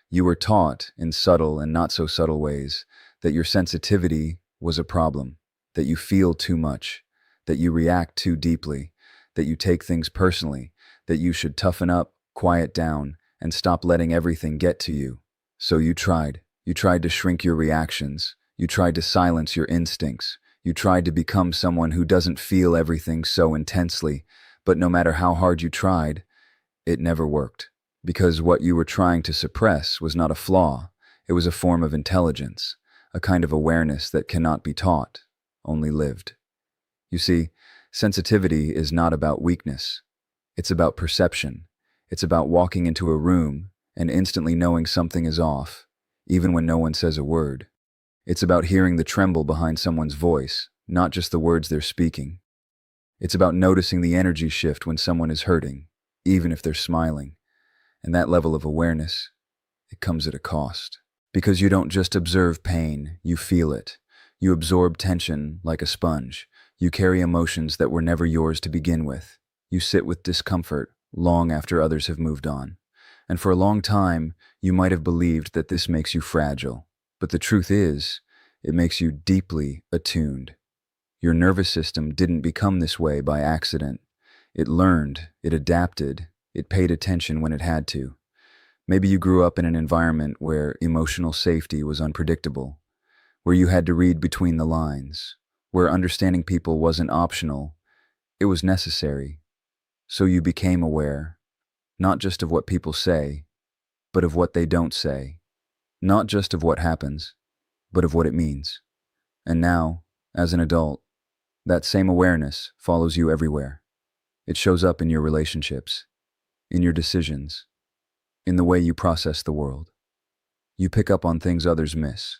You were taught, in subtle and not so subtle ways, that your sensitivity was a problem, that you feel too much, that you react too deeply, that you take things personally, that you should toughen up, quiet down, and stop letting everything get to you. So you tried. You tried to shrink your reactions. You tried to silence your instincts. You tried to become someone who doesn't feel everything so intensely. But no matter how hard you tried, it never worked. Because what you were trying to suppress was not a flaw. It was a form of intelligence, a kind of awareness that cannot be taught, only lived. You see, sensitivity is not about weakness. It's about perception. It's about walking into a room and instantly knowing something is off, even when no one says a word. It's about hearing the tremble behind someone's voice, not just the words they're speaking. It's about noticing the energy shift when someone is hurting, even if they're smiling. And that level of awareness, it comes at a cost. Because you don't just observe pain, you feel it. You absorb tension like a sponge. You carry emotions that were never yours to begin with. You sit with discomfort long after others have moved on. And for a long time, you might have believed that this makes you fragile. But the truth is, it makes you deeply attuned. Your nervous system didn't become this way by accident. It learned, it adapted, it paid attention when it had to. Maybe you grew up in an environment where emotional safety was unpredictable, where you had to read between the lines, where understanding people wasn't optional, it was necessary. So you became aware, not just of what people say, but of what they don't say. Not just of what happens, but of what it means. And now, as an adult, that same awareness follows you everywhere. It shows up in your relationships, in your decisions, in the way you process the world. You pick up on things others miss.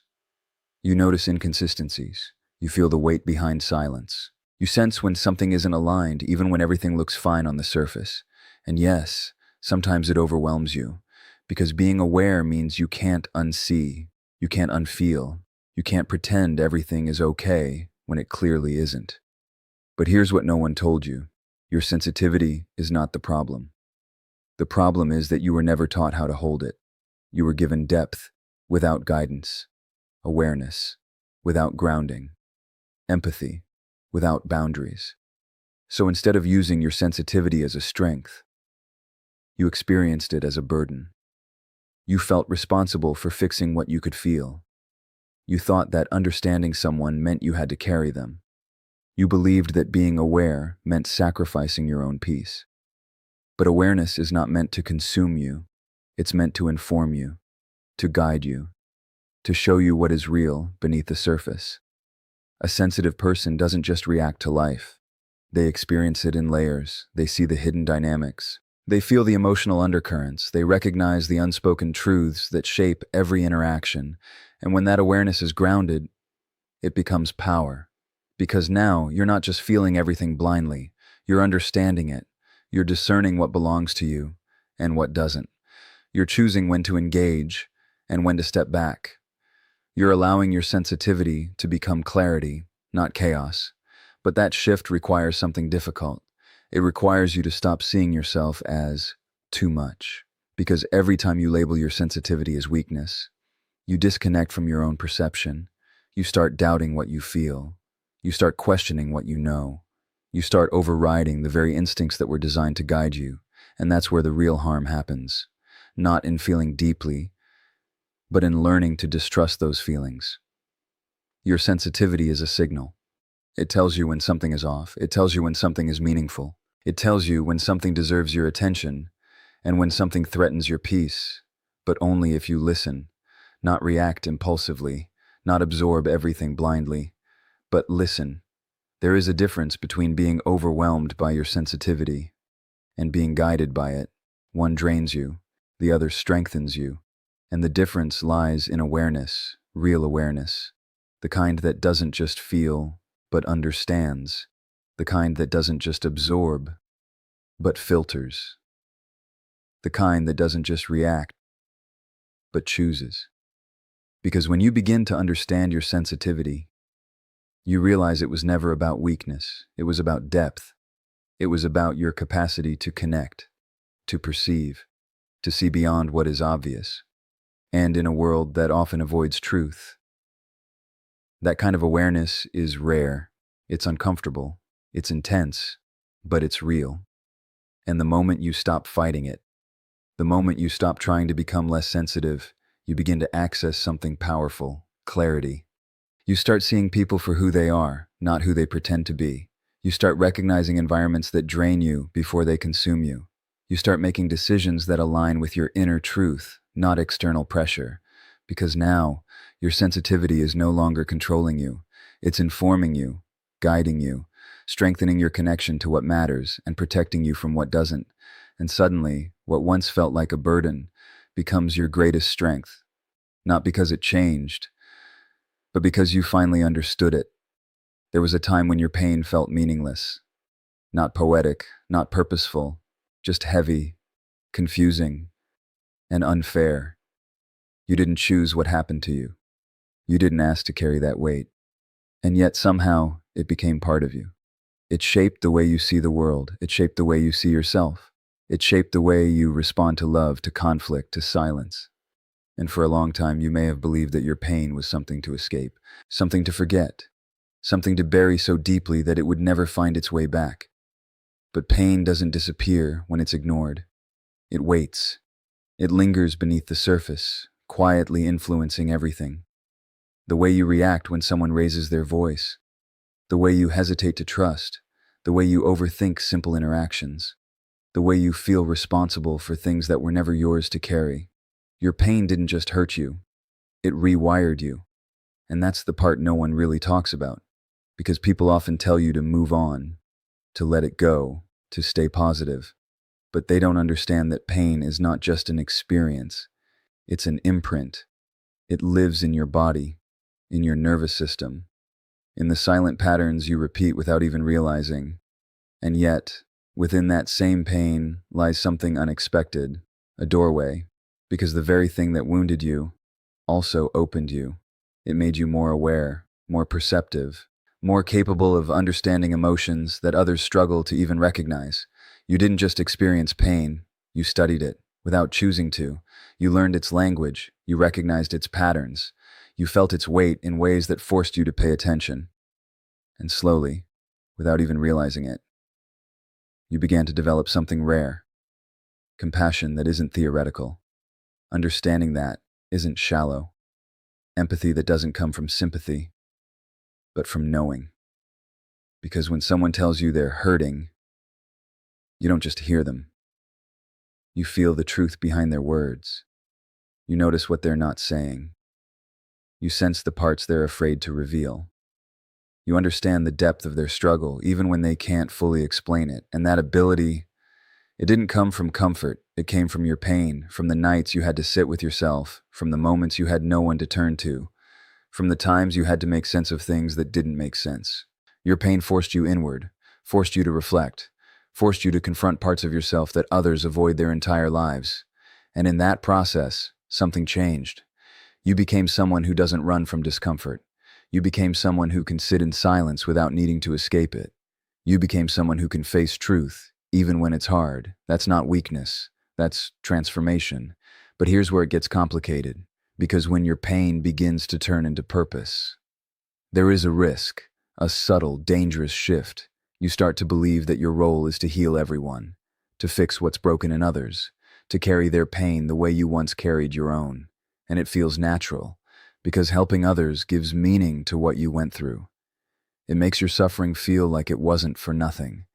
You notice inconsistencies. You feel the weight behind silence. You sense when something isn't aligned, even when everything looks fine on the surface. And yes, sometimes it overwhelms you, because being aware means you can't unsee, you can't unfeel, you can't pretend everything is okay when it clearly isn't. But here's what no one told you. Your sensitivity is not the problem. The problem is that you were never taught how to hold it. You were given depth without guidance, awareness without grounding, empathy without boundaries. So instead of using your sensitivity as a strength, you experienced it as a burden. You felt responsible for fixing what you could feel. You thought that understanding someone meant you had to carry them. You believed that being aware meant sacrificing your own peace. But awareness is not meant to consume you. It's meant to inform you, to guide you, to show you what is real beneath the surface. A sensitive person doesn't just react to life. They experience it in layers. They see the hidden dynamics. They feel the emotional undercurrents. They recognize the unspoken truths that shape every interaction. And when that awareness is grounded, it becomes power. Because now you're not just feeling everything blindly. You're understanding it. You're discerning what belongs to you and what doesn't. You're choosing when to engage and when to step back. You're allowing your sensitivity to become clarity, not chaos. But that shift requires something difficult. It requires you to stop seeing yourself as too much. Because every time you label your sensitivity as weakness, you disconnect from your own perception. You start doubting what you feel. You start questioning what you know. You start overriding the very instincts that were designed to guide you. And that's where the real harm happens. Not in feeling deeply, but in learning to distrust those feelings. Your sensitivity is a signal. It tells you when something is off. It tells you when something is meaningful. It tells you when something deserves your attention and when something threatens your peace, but only if you listen, not react impulsively, not absorb everything blindly, but listen. There is a difference between being overwhelmed by your sensitivity and being guided by it. One drains you, the other strengthens you, and the difference lies in awareness, real awareness, the kind that doesn't just feel, but understands, the kind that doesn't just absorb, but filters, the kind that doesn't just react, but chooses. Because when you begin to understand your sensitivity, you realize it was never about weakness. It was about depth. It was about your capacity to connect, to perceive, to see beyond what is obvious. and in a world that often avoids truth. That kind of awareness is rare, it's uncomfortable, it's intense, but it's real. And the moment you stop fighting it, the moment you stop trying to become less sensitive, you begin to access something powerful: clarity. You start seeing people for who they are, not who they pretend to be. You start recognizing environments that drain you before they consume you. You start making decisions that align with your inner truth, not external pressure. Because now, your sensitivity is no longer controlling you. It's informing you, guiding you, strengthening your connection to what matters, and protecting you from what doesn't. And suddenly, what once felt like a burden becomes your greatest strength. Not because it changed, but because you finally understood it. There was a time when your pain felt meaningless, not poetic, not purposeful, just heavy, confusing, and unfair. You didn't choose what happened to you. You didn't ask to carry that weight. And yet somehow it became part of you. It shaped the way you see the world. It shaped the way you see yourself. It shaped the way you respond to love, to conflict, to silence. And for a long time, you may have believed that your pain was something to escape, something to forget, something to bury so deeply that it would never find its way back. But pain doesn't disappear when it's ignored. It waits. It lingers beneath the surface, quietly influencing everything. The way you react when someone raises their voice, the way you hesitate to trust, the way you overthink simple interactions, the way you feel responsible for things that were never yours to carry. Your pain didn't just hurt you, it rewired you. And that's the part no one really talks about, because people often tell you to move on, to let it go, to stay positive. But they don't understand that pain is not just an experience, it's an imprint. It lives in your body, in your nervous system, in the silent patterns you repeat without even realizing. And yet, within that same pain lies something unexpected, a doorway, because the very thing that wounded you also opened you. It made you more aware, more perceptive, more capable of understanding emotions that others struggle to even recognize. You didn't just experience pain, you studied it, without choosing to. You learned its language, you recognized its patterns, you felt its weight in ways that forced you to pay attention. And slowly, without even realizing it, you began to develop something rare: compassion that isn't theoretical, understanding that isn't shallow, empathy that doesn't come from sympathy, but from knowing. Because when someone tells you they're hurting, you don't just hear them. You feel the truth behind their words. You notice what they're not saying. You sense the parts they're afraid to reveal. You understand the depth of their struggle, even when they can't fully explain it. And that ability, it didn't come from comfort. It came from your pain, from the nights you had to sit with yourself, from the moments you had no one to turn to, from the times you had to make sense of things that didn't make sense. Your pain forced you inward, forced you to reflect, forced you to confront parts of yourself that others avoid their entire lives. And in that process, something changed. You became someone who doesn't run from discomfort. You became someone who can sit in silence without needing to escape it. You became someone who can face truth, even when it's hard. That's not weakness. That's transformation. But here's where it gets complicated, because when your pain begins to turn into purpose, there is a risk, a subtle, dangerous shift. You start to believe that your role is to heal everyone, to fix what's broken in others, to carry their pain the way you once carried your own. And it feels natural, because helping others gives meaning to what you went through. It makes your suffering feel like it wasn't for nothing.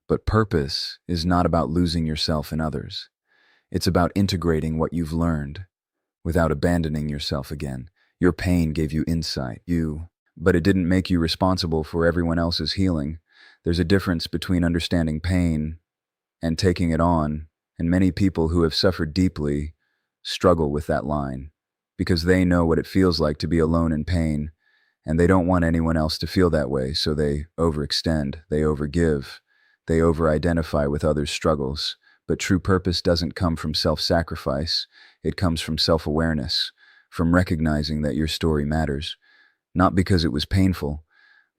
But purpose is not about losing yourself in others. It's about integrating what you've learned without abandoning yourself again. Your pain gave you insight, but it didn't make you responsible for everyone else's healing. There's a difference between understanding pain and taking it on, and many people who have suffered deeply struggle with that line, because they know what it feels like to be alone in pain, and they don't want anyone else to feel that way, so they overextend, they overgive, they over-identify with others' struggles. But true purpose doesn't come from self-sacrifice, it comes from self-awareness, from recognizing that your story matters, not because it was painful,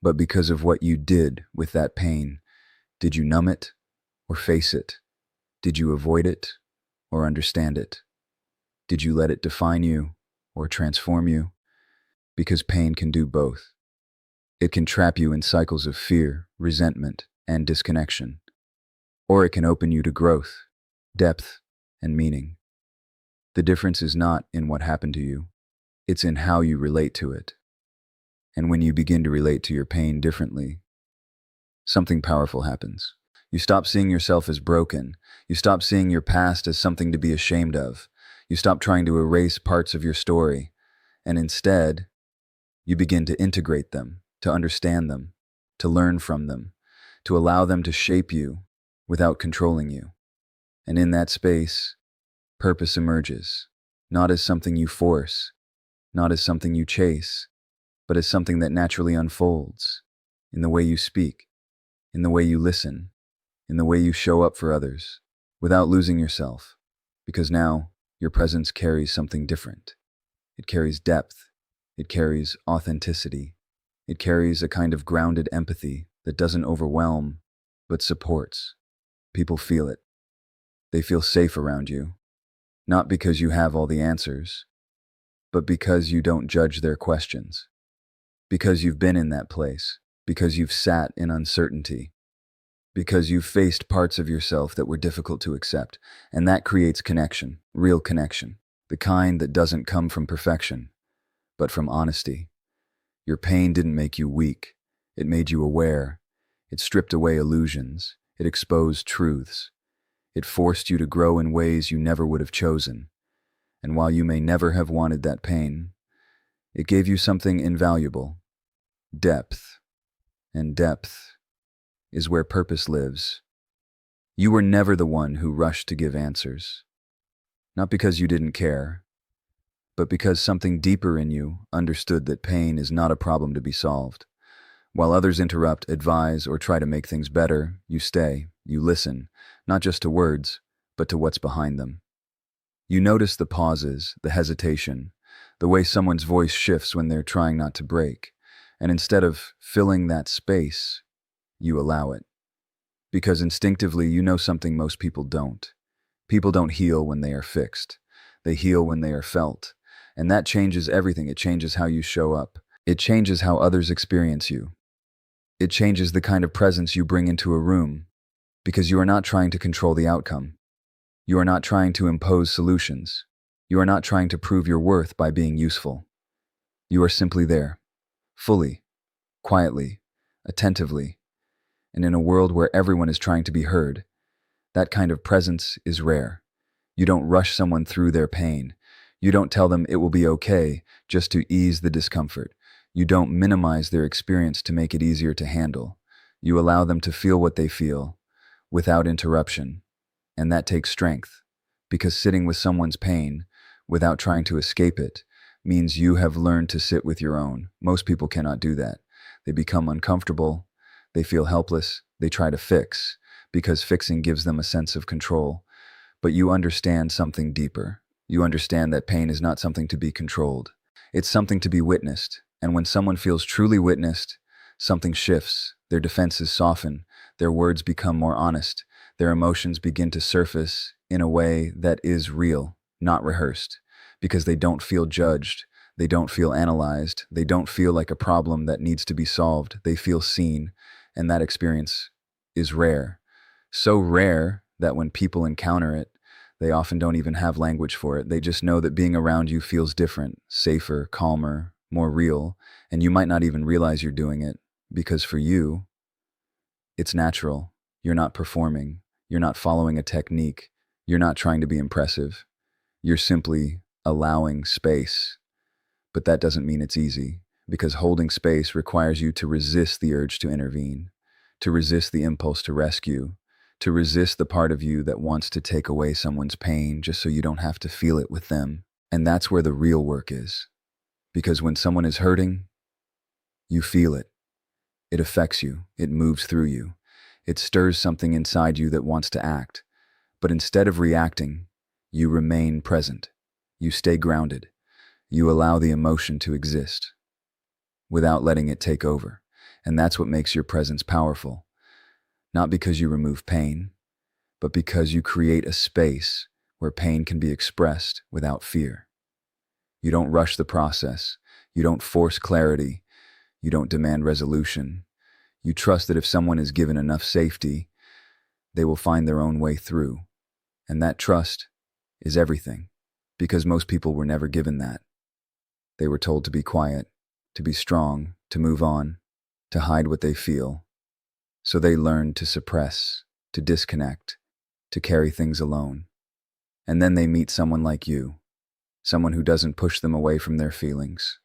but because of what you did with that pain. Did you numb it or face it? Did you avoid it or understand it? Did you let it define you or transform you? Because pain can do both. It can trap you in cycles of fear, resentment, and disconnection. Or it can open you to growth, depth, and meaning. The difference is not in what happened to you, it's in how you relate to it. And when you begin to relate to your pain differently, something powerful happens. You stop seeing yourself as broken. You stop seeing your past as something to be ashamed of. You stop trying to erase parts of your story. And instead, you begin to integrate them, to understand them, to learn from them, to allow them to shape you without controlling you. And in that space, purpose emerges, not as something you force, not as something you chase, but as something that naturally unfolds in the way you speak, in the way you listen, in the way you show up for others, without losing yourself, because now your presence carries something different. It carries depth, it carries authenticity, it carries a kind of grounded empathy that doesn't overwhelm, but supports. People feel it. They feel safe around you, not because you have all the answers, but because you don't judge their questions, because you've been in that place, because you've sat in uncertainty, because you've faced parts of yourself that were difficult to accept, and that creates connection, real connection, the kind that doesn't come from perfection, but from honesty. Your pain didn't make you weak, it made you aware. It stripped away illusions, it exposed truths. It forced you to grow in ways you never would have chosen. And while you may never have wanted that pain, it gave you something invaluable, depth. And depth is where purpose lives. You were never the one who rushed to give answers. Not because you didn't care, but because something deeper in you understood that pain is not a problem to be solved. While others interrupt, advise, or try to make things better, you stay, you listen, not just to words, but to what's behind them. You notice the pauses, the hesitation, the way someone's voice shifts when they're trying not to break. And instead of filling that space, you allow it. Because instinctively you know something most people don't. People don't heal when they are fixed. They heal when they are felt. And that changes everything. It changes how you show up. It changes how others experience you. It changes the kind of presence you bring into a room, because you are not trying to control the outcome. You are not trying to impose solutions. You are not trying to prove your worth by being useful. You are simply there, fully, quietly, attentively. And in a world where everyone is trying to be heard, that kind of presence is rare. You don't rush someone through their pain. You don't tell them it will be okay just to ease the discomfort. You don't minimize their experience to make it easier to handle. You allow them to feel what they feel, without interruption. And that takes strength, because sitting with someone's pain, without trying to escape it, means you have learned to sit with your own. Most people cannot do that. They become uncomfortable, they feel helpless, they try to fix, because fixing gives them a sense of control. But you understand something deeper. You understand that pain is not something to be controlled. It's something to be witnessed. And when someone feels truly witnessed, something shifts. Their defenses soften. Their words become more honest. Their emotions begin to surface in a way that is real, not rehearsed. Because they don't feel judged. They don't feel analyzed. They don't feel like a problem that needs to be solved. They feel seen. And that experience is rare. So rare that when people encounter it, they often don't even have language for it. They just know that being around you feels different, safer, calmer, more real, and you might not even realize you're doing it, because for you, it's natural. You're not performing. You're not following a technique. You're not trying to be impressive. You're simply allowing space. But that doesn't mean it's easy, because holding space requires you to resist the urge to intervene, to resist the impulse to rescue, to resist the part of you that wants to take away someone's pain just so you don't have to feel it with them. And that's where the real work is. Because when someone is hurting, you feel it. It affects you. It moves through you. It stirs something inside you that wants to act. But instead of reacting, you remain present. You stay grounded. You allow the emotion to exist without letting it take over. And that's what makes your presence powerful. Not because you remove pain, but because you create a space where pain can be expressed without fear. You don't rush the process. You don't force clarity. You don't demand resolution. You trust that if someone is given enough safety, they will find their own way through. And that trust is everything, because most people were never given that. They were told to be quiet, to be strong, to move on, to hide what they feel. So they learned to suppress, to disconnect, to carry things alone. And then they meet someone like you, someone who doesn't push them away from their feelings,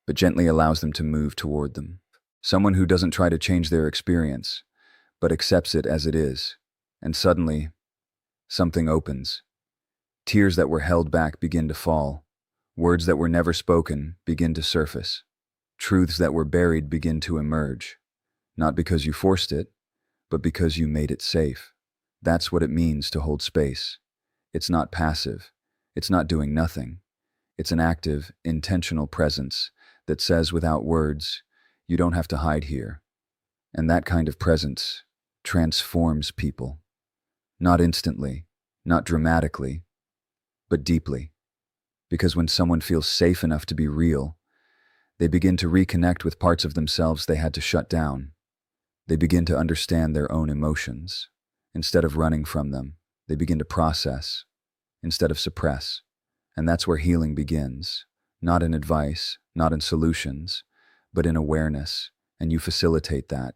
but gently allows them to move toward them. Someone who doesn't try to change their experience, but accepts it as it is. And suddenly, something opens. Tears that were held back begin to fall. Words that were never spoken begin to surface. Truths that were buried begin to emerge. Not because you forced it, but because you made it safe. That's what it means to hold space. It's not passive. It's not doing nothing. It's an active, intentional presence that says without words, you don't have to hide here. And that kind of presence transforms people. Not instantly, not dramatically, but deeply. Because when someone feels safe enough to be real, they begin to reconnect with parts of themselves they had to shut down. They begin to understand their own emotions. Instead of running from them, they begin to process, instead of suppress. And that's where healing begins. Not in advice, not in solutions, but in awareness. And you facilitate that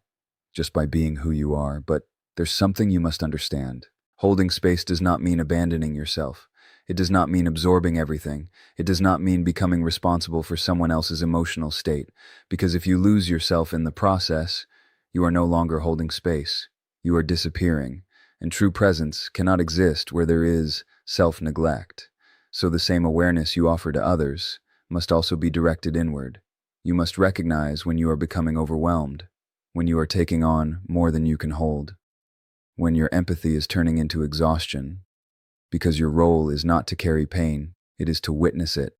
just by being who you are. But there's something you must understand. Holding space does not mean abandoning yourself. It does not mean absorbing everything. It does not mean becoming responsible for someone else's emotional state. Because if you lose yourself in the process, you are no longer holding space. You are disappearing. And true presence cannot exist where there is self-neglect. So the same awareness you offer to others must also be directed inward. You must recognize when you are becoming overwhelmed, when you are taking on more than you can hold, when your empathy is turning into exhaustion, because your role is not to carry pain, it is to witness it,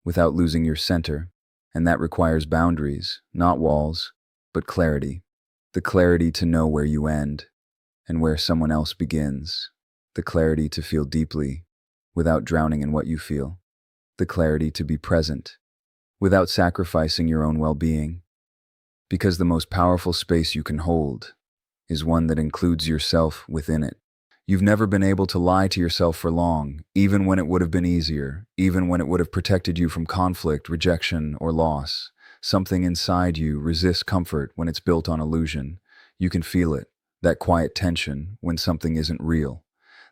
without losing your center, and that requires boundaries, not walls, but clarity. The clarity to know where you end, and where someone else begins. The clarity to feel deeply, without drowning in what you feel. The clarity to be present, without sacrificing your own well-being. Because the most powerful space you can hold is one that includes yourself within it. You've never been able to lie to yourself for long, even when it would have been easier, even when it would have protected you from conflict, rejection, or loss. Something inside you resists comfort when it's built on illusion. You can feel it, that quiet tension when something isn't real,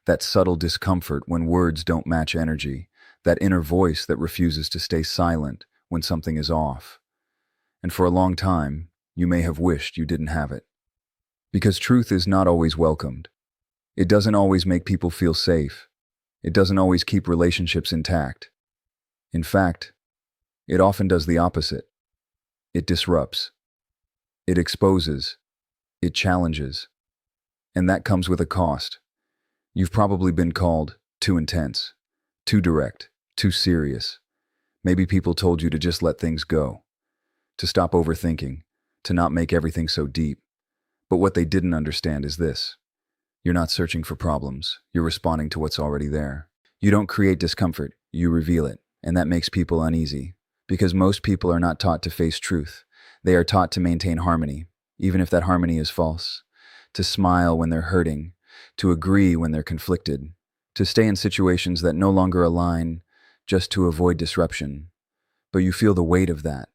that subtle discomfort when words don't match energy, that inner voice that refuses to stay silent when something is off. And for a long time, you may have wished you didn't have it. Because truth is not always welcomed. It doesn't always make people feel safe. It doesn't always keep relationships intact. In fact, it often does the opposite. It disrupts. It exposes. It challenges. And that comes with a cost. You've probably been called too intense, too direct, too serious. Maybe people told you to just let things go, to stop overthinking, to not make everything so deep. But what they didn't understand is this. You're not searching for problems. You're responding to what's already there. You don't create discomfort. You reveal it. And that makes people uneasy. Because most people are not taught to face truth. They are taught to maintain harmony, even if that harmony is false. To smile when they're hurting. To agree when they're conflicted. To stay in situations that no longer align just to avoid disruption. But you feel the weight of that.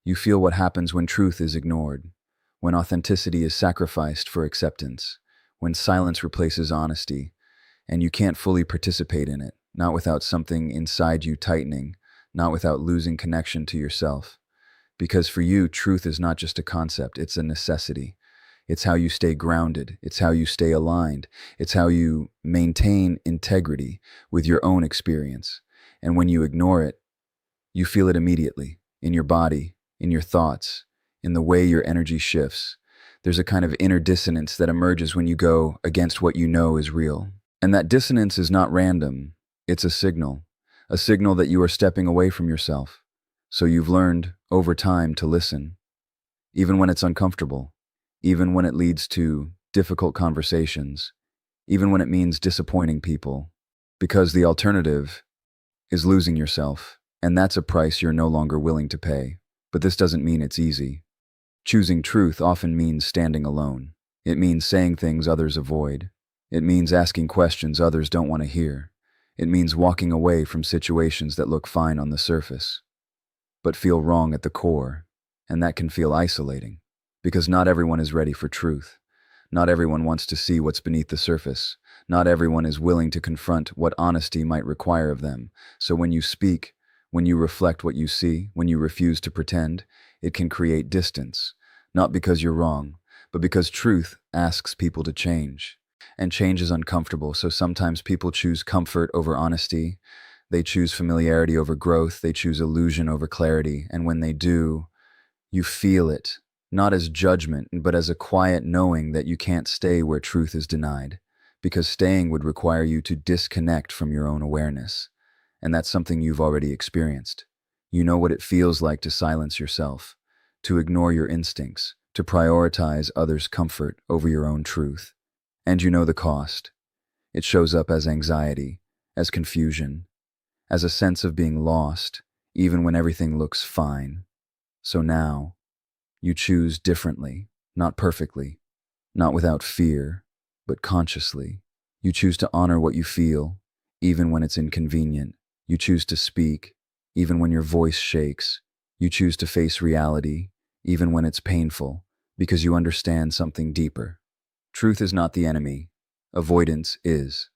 You feel what happens when truth is ignored. When authenticity is sacrificed for acceptance. When silence replaces honesty, and you can't fully participate in it, not without something inside you tightening, not without losing connection to yourself. Because for you, truth is not just a concept, it's a necessity. It's how you stay grounded, it's how you stay aligned, it's how you maintain integrity with your own experience. And when you ignore it, you feel it immediately, in your body, in your thoughts, in the way your energy shifts. There's a kind of inner dissonance that emerges when you go against what you know is real. And that dissonance is not random. It's a signal that you are stepping away from yourself. So you've learned over time to listen, even when it's uncomfortable, even when it leads to difficult conversations, even when it means disappointing people. Because the alternative is losing yourself, and that's a price you're no longer willing to pay. But this doesn't mean it's easy. Choosing truth often means standing alone. It means saying things others avoid. It means asking questions others don't want to hear. It means walking away from situations that look fine on the surface, but feel wrong at the core, and that can feel isolating. Because not everyone is ready for truth. Not everyone wants to see what's beneath the surface. Not everyone is willing to confront what honesty might require of them. So when you speak, when you reflect what you see, when you refuse to pretend, it can create distance. Not because you're wrong, but because truth asks people to change. And change is uncomfortable, so sometimes people choose comfort over honesty. They choose familiarity over growth. They choose illusion over clarity. And when they do, you feel it, not as judgment, but as a quiet knowing that you can't stay where truth is denied, because staying would require you to disconnect from your own awareness. And that's something you've already experienced. You know what it feels like to silence yourself, to ignore your instincts, to prioritize others' comfort over your own truth. And you know the cost. It shows up as anxiety, as confusion, as a sense of being lost, even when everything looks fine. So now, you choose differently, not perfectly, not without fear, but consciously. You choose to honor what you feel, even when it's inconvenient. You choose to speak, even when your voice shakes. You choose to face reality, even when it's painful, because you understand something deeper. Truth is not the enemy. Avoidance is.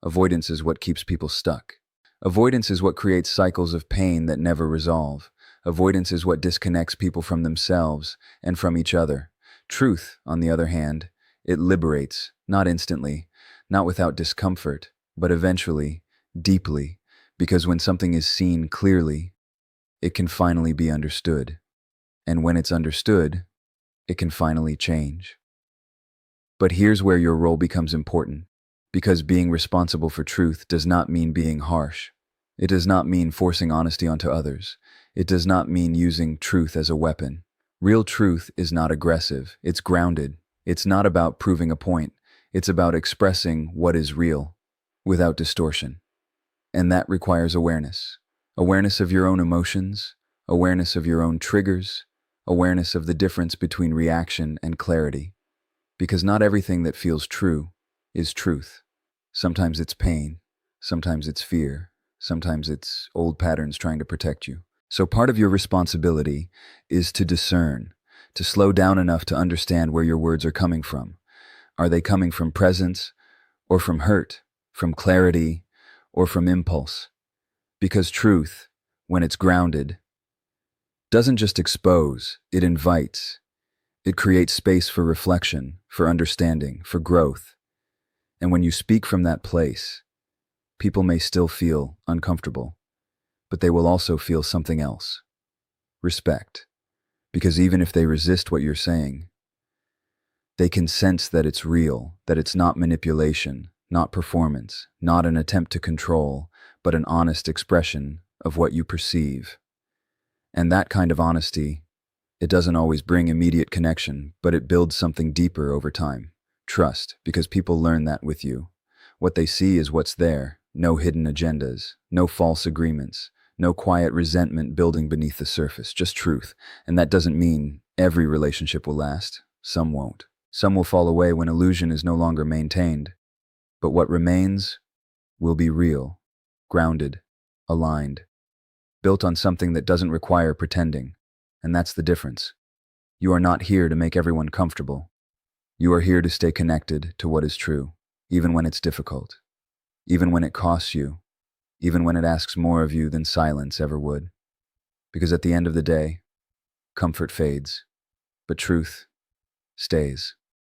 Avoidance is what keeps people stuck. Avoidance is what creates cycles of pain that never resolve. Avoidance is what disconnects people from themselves and from each other. Truth, on the other hand, it liberates, not instantly, not without discomfort, but eventually, deeply, because when something is seen clearly, it can finally be understood. And when it's understood, it can finally change. But here's where your role becomes important, because being responsible for truth does not mean being harsh. It does not mean forcing honesty onto others. It does not mean using truth as a weapon. Real truth is not aggressive. It's grounded. It's not about proving a point. It's about expressing what is real, without distortion. And that requires awareness. Awareness of your own emotions, awareness of your own triggers, awareness of the difference between reaction and clarity. Because not everything that feels true is truth. Sometimes it's pain, sometimes it's fear, sometimes it's old patterns trying to protect you. So part of your responsibility is to discern, to slow down enough to understand where your words are coming from. Are they coming from presence or from hurt, from clarity or from impulse? Because truth, when it's grounded, doesn't just expose, it invites. It creates space for reflection, for understanding, for growth. And when you speak from that place, people may still feel uncomfortable, but they will also feel something else. Respect. Because even if they resist what you're saying, they can sense that it's real, that it's not manipulation, not performance, not an attempt to control, but an honest expression of what you perceive. And that kind of honesty, it doesn't always bring immediate connection, but it builds something deeper over time. Trust, because people learn that with you. What they see is what's there. No hidden agendas, no false agreements, no quiet resentment building beneath the surface, just truth. And that doesn't mean every relationship will last. Some won't. Some will fall away when illusion is no longer maintained. But what remains will be real, grounded, aligned, built on something that doesn't require pretending. And that's the difference. You are not here to make everyone comfortable. You are here to stay connected to what is true, even when it's difficult, even when it costs you, even when it asks more of you than silence ever would. Because at the end of the day, comfort fades, but truth stays.